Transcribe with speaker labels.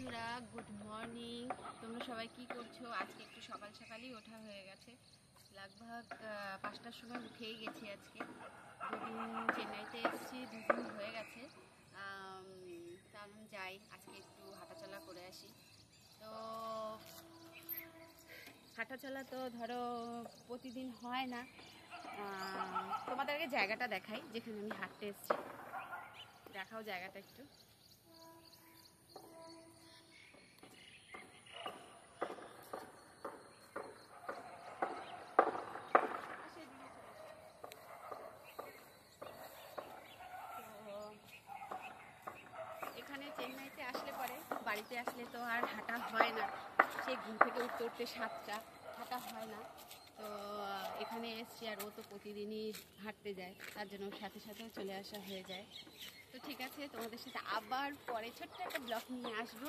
Speaker 1: বন্ধুরা, good morning. তোমরা সবাই কি করছো? আজকে একটু সকাল সকালই ওঠা হয়ে গেছে, লগভগ 5টার সময় উঠেই গেছি। আজকে দুদিন চেন্নাইতে এসেছি, দুদিন হয়ে গেছে। তাহলে যাই, আজকে একটু হাঁটাচলা করে আসি। তো হাঁটাচলা তো ধরো প্রতিদিন হয় না। তোমাদেরকে জায়গাটা দেখাই যেখানে আমি হাঁটতে এসেছি। দেখাও জায়গাটা একটু। এখানে চেন্নাইতে আসলে পরে, বাড়িতে আসলে তো আর হাঁটা হয় না, সেই ঘুম থেকে উঠতে উঠতে 7টা, হাঁটা হয় না। তো এখানে এসছি, আর ও তো প্রতিদিনই হাঁটতে যায়, তার জন্য ওর সাথে সাথেও চলে আসা হয়ে যায়। তো ঠিক আছে, তোমাদের সাথে আবার পরে ছোট্ট একটা ব্লগ নিয়ে আসবো।